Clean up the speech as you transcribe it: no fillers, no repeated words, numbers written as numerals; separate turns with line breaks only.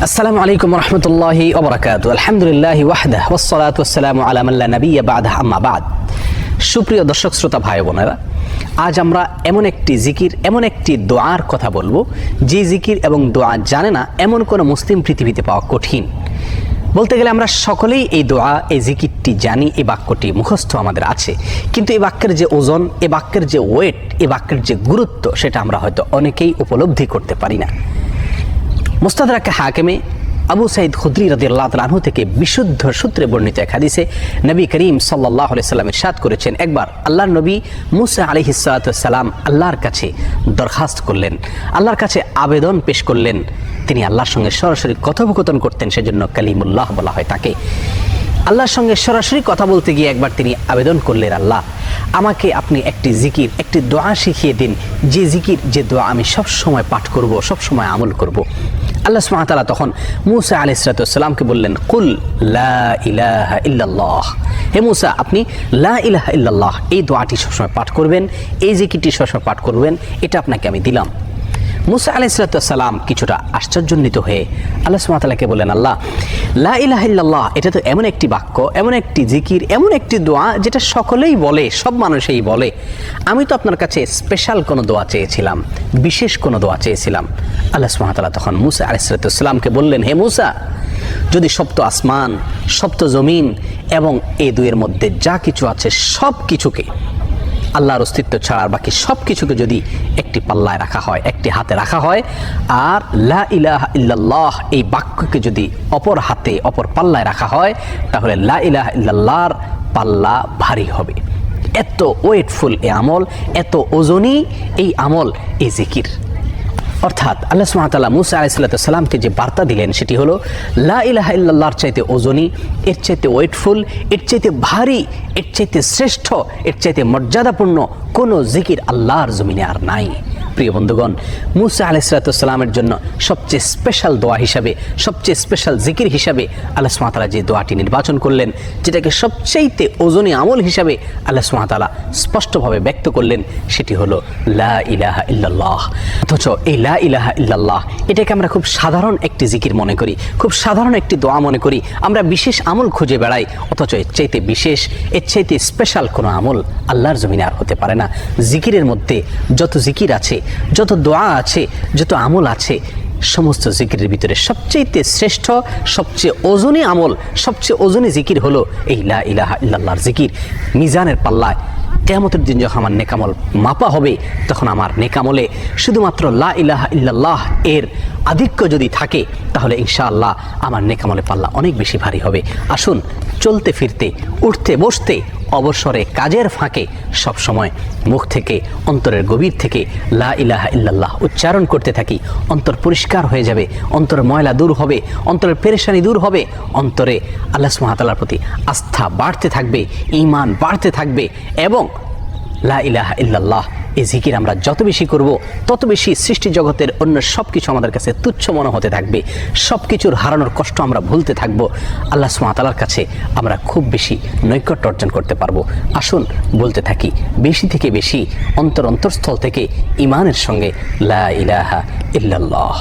আসসালামু আলাইকুম রহমতুল্লাহি ওয়া বারাকাতুহু। আলহামদুলিল্লাহি ওয়াহদাহু ওয়াসসালাতু ওয়াসসালামু আলা মান লা নাবিয়্যা বা'দাহু, আম্মা বা'দ। সুপ্রিয় দর্শক শ্রোতা ভাই বোনেরা, আজ আমরা এমন একটি জিকির, এমন একটি দোয়ার কথা বলবো যে জিকির এবং দোয়া জানে না এমন কোনো মুসলিম পৃথিবীতে পাওয়া কঠিন। বলতে গেলে আমরা সকলেই এই দোয়া, এই জিকিরটি জানি, এই বাক্যটি মুখস্থ আমাদের আছে, কিন্তু এই বাক্যের যে ওজন, এই বাক্যের যে ওয়েট, এই বাক্যের যে গুরুত্ব, সেটা আমরা হয়তো অনেকেই উপলব্ধি করতে পারি না। মুস্তাদরাকে হাকিমে আবু সাঈদ খুদরি রাদিয়াল্লাহু তাআলা আনহু থেকে বিশুদ্ধ সূত্রে বর্ণিত এক হাদিসে নবী করিম সাল্লাল্লাহু আলাইহি সাল্লাম ইরশাদ করেছেন, একবার আল্লাহর নবী মুসা আলাইহিস সালাতু ওয়াস সালাম আল্লাহর কাছে দরখাস্ত করলেন, আল্লাহর কাছে আবেদন পেশ করলেন। তিনি আল্লাহর সঙ্গে সরাসরি কথোপকথন করতেন, সেজন্য কালিমুল্লাহ বলা হয় তাকে। আল্লাহর সঙ্গে সরাসরি কথা বলতে গিয়ে একবার তিনি আবেদন করলেন, আল্লাহ আমাকে আপনি একটি জিকির, একটি দোয়া শিখিয়ে দিন, যে জিকির, যে দোয়া আমি সব সময় পাঠ করব, সব সময় আমল করব। আল্লাহ সুবহানাহু ওয়া তাআলা তখন মুসা আলাইহিস সালামকে বললেন, কুল লা ইলাহা ইল্লাল্লাহ, হে মুসা আপনি লা ইলাহা ইল্লাল্লাহ এই দোয়াটি সবসময় পাঠ করবেন, এই জিকিরটি সবসময় পাঠ করবেন, এটা আপনাকে আমি দিলাম। মুসা আলাইহিস সালাম কিছুটা আশ্চর্যান্বিত হয়ে আল্লাহ সুবহানাহু ওয়া তাআলাকে বললেন, আল্লাহ লা ইলাহা ইল্লাল্লাহ এটা তো এমন একটি বাক্য, এমন একটি জিকির, এমন একটি দোয়া যেটা সকলেই বলে, সব মানুষই বলে। আমি তো আপনার কাছে স্পেশাল কোনো দোয়া চেয়েছিলাম, বিশেষ কোনো দোয়া চেয়েছিলাম। আল্লাহ সুবহানাহু ওয়া তাআলা তখন মুসা আলাইহিস সালামকে বললেন, হে মুসা, যদি সপ্ত আসমান, সপ্ত জমিন এবং এই দুইয়ের মধ্যে যা কিছু আছে সব কিছুকে, আল্লাহর অস্তিত্ব ছাড়া বাকি সব কিছুকে যদি একটি পাল্লায় রাখা হয়, একটি হাতে রাখা হয়, আর লা ইলাহা ইল্লাল্লাহ এই বাক্যকে যদি অপর হাতে, অপর পাল্লায় রাখা হয়, তাহলে লা ইলাহা ইল্লাল্লাহর পাল্লা ভারী হবে। এত ওয়েটফুল এই আমল, এত ওজনী এই আমল, এই জিকির। অর্থাৎ আল্লাহ সুবহানাহু ওয়া তাআলা মুসা আলাইহিস সালামকে যে বার্তা দিলেন সেটি হলো, লা ইলাহা ইল্লাল্লাহর চাইতে ওজনী, এর চাইতে ওয়েটফুল, এর চাইতে ভারী, এর চাইতে শ্রেষ্ঠ, এর চাইতে মর্যাদাপূর্ণ কোনো জিকির আল্লাহর জমিনে আর নাই। প্রিয় বন্ধুগণ, মুসা আলাইহিস সালামের জন্য সবচেয়ে স্পেশাল দোয়া হিসাবে, সবচেয়ে স্পেশাল জিকির হিসাবে আল্লাহ সুবহানাহু ওয়া তাআলা যে দোয়াটি নির্বাচন করলেন, যেটাকে সবচেয়ে ওজনী আমল হিসাবে আল্লাহ সুবহানাহু ওয়া তাআলা স্পষ্টভাবে ব্যক্ত করলেন, সেটি হলো লা ইলাহা ইল্লাল্লাহ। অথচ এই লা ইলাহা ইল্লাল্লাহ এটাকে আমরা খুব সাধারণ একটি জিকির মনে করি, খুব সাধারণ একটি দোয়া মনে করি, আমরা বিশেষ আমল খুঁজে বেড়াই। অথচ এর চাইতে বিশেষ, এর চাইতে স্পেশাল কোনো আমল আল্লাহর জমিনে আর হতে পারে না। জিকিরের মধ্যে যত জিকির আছে, যত দোয়া আছে, যত আমল আছে, সমস্ত জিকিরের ভিতরে সবচেয়ে শ্রেষ্ঠ, সবচেয়ে ওজনী আমল, সবচেয়ে ওজনী জিকির হলো এই লা ইলাহা ইল্লাল্লাহর জিকির। মিজানের পাল্লায় কিয়ামতের দিন যখন আমার নেকামল মাপা হবে, তখন আমার নেকামলে শুধুমাত্র লা ইলাহা ইল্লাল্লাহ এর আধিক্য যদি থাকে, তাহলে ইনশাআল্লাহ আমার নেকামলে পাল্লা অনেক বেশি ভারী হবে। আসুন, চলতে ফিরতে, উঠতে বসতে, অবসরে, কাজের ফাঁকে সব সময় মুখ থেকে, অন্তরের গভীর থেকে লা ইলাহা ইল্লাল্লাহ উচ্চারণ করতে থাকি। অন্তর পরিষ্কার হয়ে যাবে, অন্তরের ময়লা দূর হবে, অন্তরের পেরেশানি দূর হবে, অন্তরে আল্লাহ সুবহানাহু ওয়া তাআলার প্রতি আস্থা বাড়তে থাকবে, ঈমান বাড়তে থাকবে। এবং লা ইলাহা ইল্লাল্লাহ এই জিকির আমরা যত বেশি করব, তত বেশি সৃষ্টি জগতের অন্য সব কিছু আমাদের কাছে তুচ্ছ মনে হতে থাকবে। সব কিছুর হারানোর কষ্ট আমরা ভুলতে থাকব। আল্লাহ সুবহানাহু ওয়া তাআলার কাছে আমরা খুব বেশি নৈকট্য অর্জন করতে পারবো। আসুন বলতে থাকি, বেশি থেকে বেশি অন্তরস্থল থেকে ঈমানের সঙ্গে লা ইলাহা ইল্লাল্লাহ।